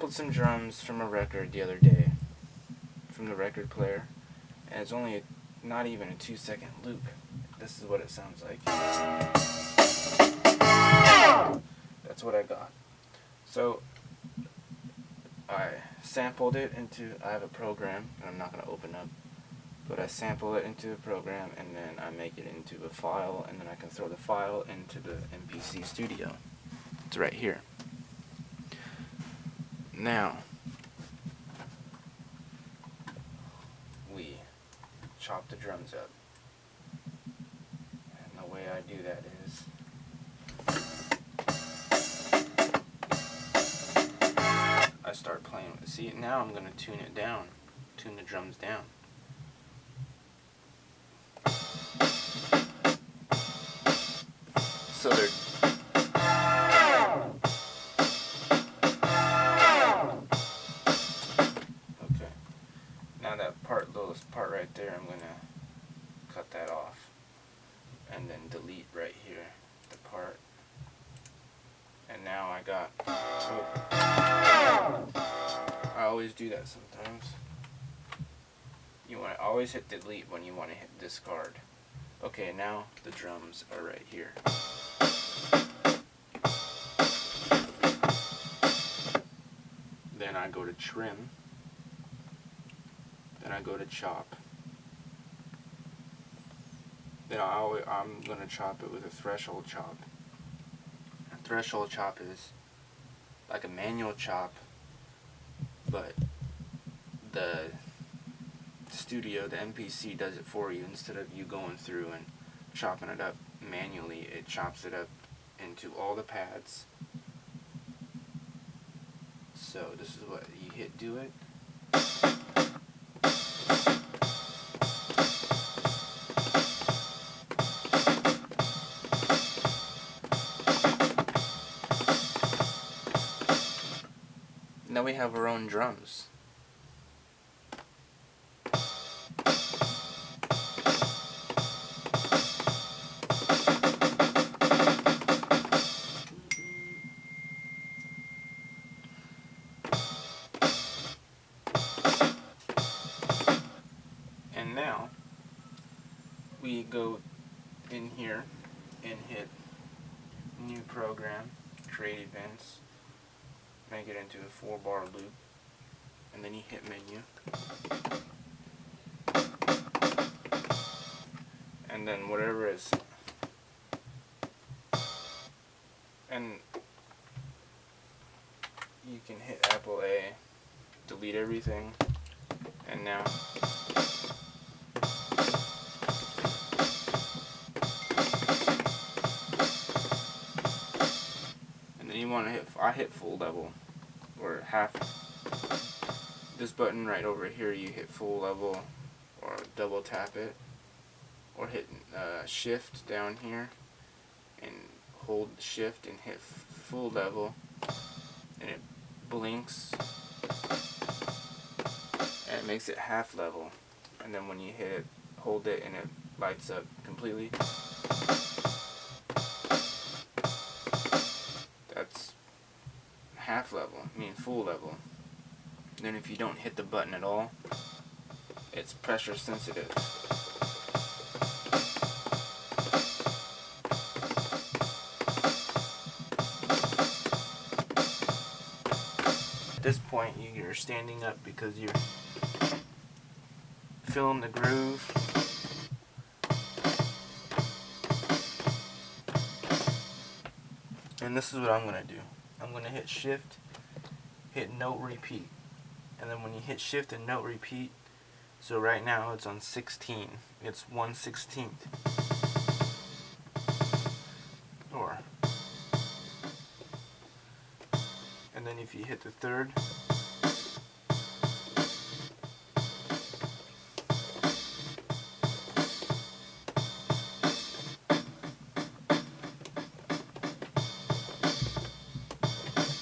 sampled some drums from a record the other day, from the record player, and it's only not even a 2-second loop. This is what it sounds like. That's what I got. So I sampled it into, I have a program that I'm not going to open up, but I sample it into a program and then I make it into a file, and then I can throw the file into the MPC Studio. It's right here. Now we chop the drums up, and the way I do that is I start playing with it. See, now I'm going to tune it down, tune the drums down. So they're okay. Now that part, little part right there, I'm going to cut that off, and then delete right here the part. And now I got, I always do that sometimes. You want to always hit delete when you want to hit discard. Okay, now the drums are right here. Then I go to trim. Then I go to chop. Then I'm going to chop it with a threshold chop. A threshold chop is like a manual chop, but the studio, the MPC, does it for you. Instead of you going through and chopping it up manually, it chops it up into all the pads. So this is what you hit, do it. Now we have our own drums. And now we go in here and hit new program, create events, make it into a 4-bar loop, and then you hit menu, and then whatever is, and you can hit Apple A, delete everything, and now you want to hit, I hit full level, or half. This button right over here, you hit full level, or double tap it, or hit shift down here, and hold shift and hit full level, and it blinks, and it makes it half level, and then when you hit it, hold it, and it lights up completely. That's half level, I mean full level. Then if you don't hit the button at all, it's pressure sensitive. At this point you're standing up because you're feeling the groove. And this is what I'm going to do. I'm going to hit shift, hit note repeat. And then when you hit shift and note repeat, so right now it's on 16. It's 1/16. Or. And then if you hit the third,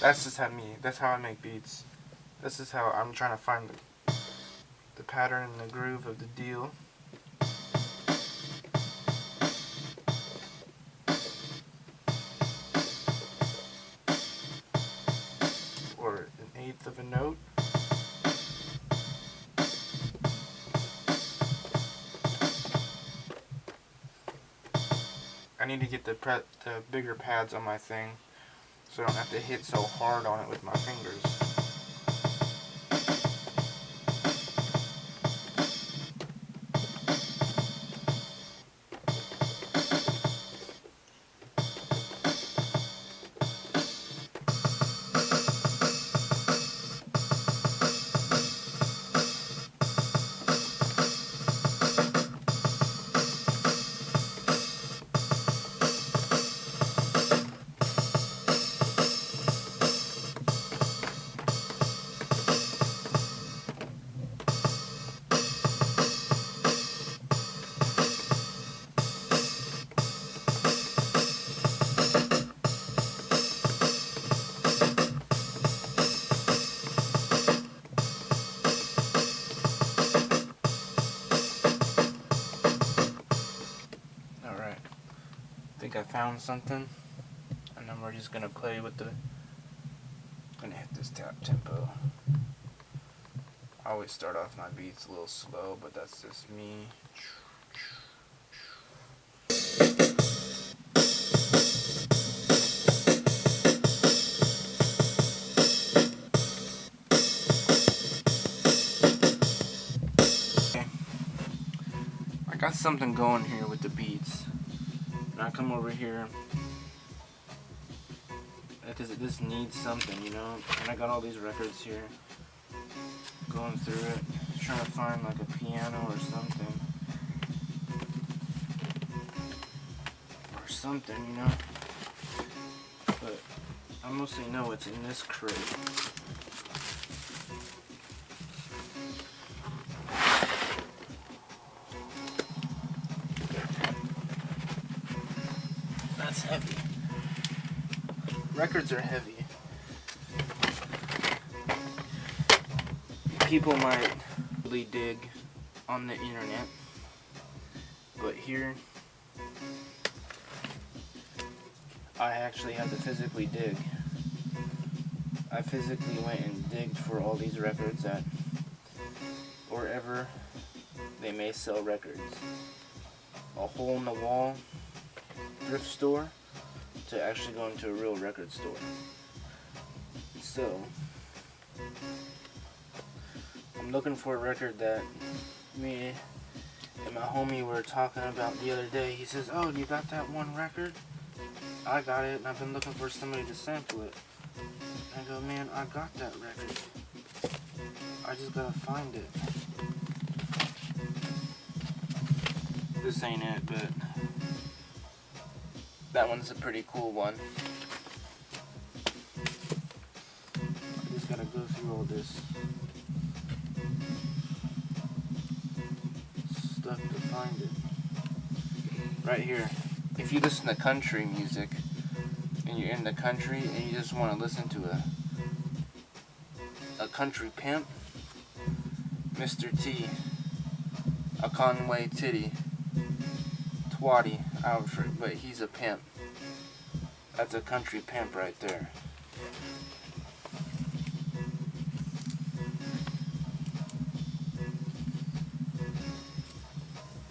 that's just how that's how I make beats. This is how I'm trying to find the pattern and the groove of the deal. Or 1/8 of a need to get the bigger pads on my thing so I don't have to hit so hard on it with my fingers. Alright, I think I found something, and then we're just gonna play with the, gonna hit this tap tempo. I always start off my beats a little slow, but that's just me. Okay. I got something going here with the beats. And I come over here because it just needs something, you know? And I got all these records here. Going through it, trying to find like a piano or something. Or something, you know? But I mostly know it's in this crate. That's heavy. Records are heavy. People might really dig on the internet, but here I actually had to physically dig. I physically went and digged for all these records at wherever they may sell records. A hole in the wall thrift store to actually go into a real record store. So I'm looking for a record that me and my homie were talking about the other day. He says, "Oh, you got that one record?" I got it, and I've been looking for somebody to sample it. I go, "Man, I got that record. I just gotta find it." This ain't it, but that one's a pretty cool one. I just gotta go through all this stuff to find it. Right here. If you listen to country music and you're in the country and you just want to listen to a country pimp, Mr. T, a Conway Titty, Twatty, Alfred, but he's a pimp. That's a country pimp right there.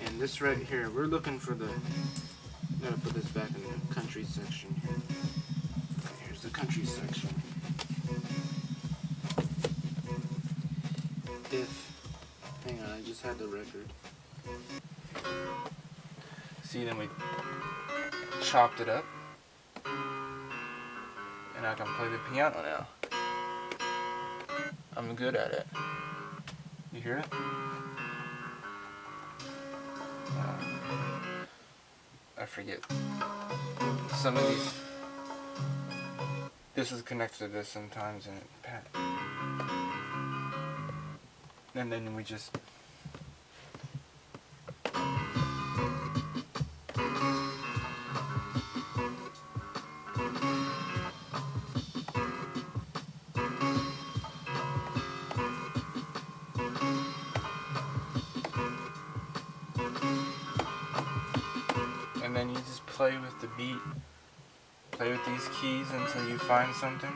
And this right here, we're looking for the, gotta put this back in the country section here. Here's the country section. Hang on, I just had the record. See, then we chopped it up. And I can play the piano now. I'm good at it. You hear it? I forget. Some of these, this is connected to this sometimes, and and then we just and then you just play with the beat, play with these keys until you find something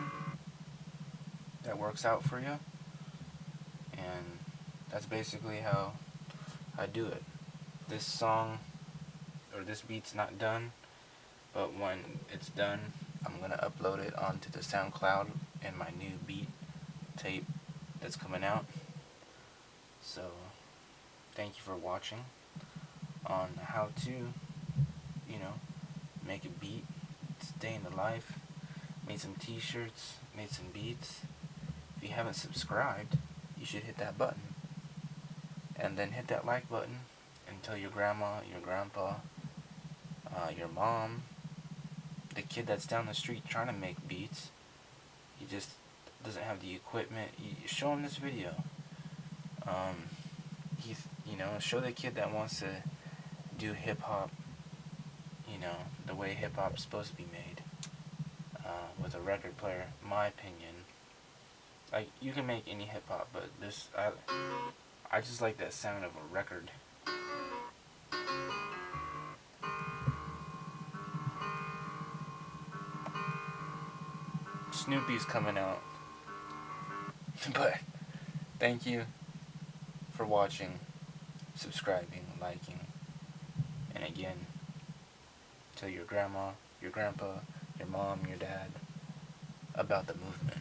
that works out for you. And that's basically how I do it. This song, or this beat's not done, But when it's done, I'm gonna upload it onto the SoundCloud and my new beat tape that's coming out. So thank you for watching on how to, make a beat, stay in the life. Made some t-shirts, made some beats. If you haven't subscribed, you should hit that button. And then hit that like button and tell your grandma, your grandpa, your mom, the kid that's down the street trying to make beats. He just doesn't have the equipment. You show him this video. Show the kid that wants to do hip hop, the way hip hop's supposed to be made, with a record player. My opinion. Like, you can make any hip hop, but I just like that sound of a record. Snoopy's coming out. But thank you for watching, subscribing, liking, and again, tell your grandma, your grandpa, your mom, your dad about the movement.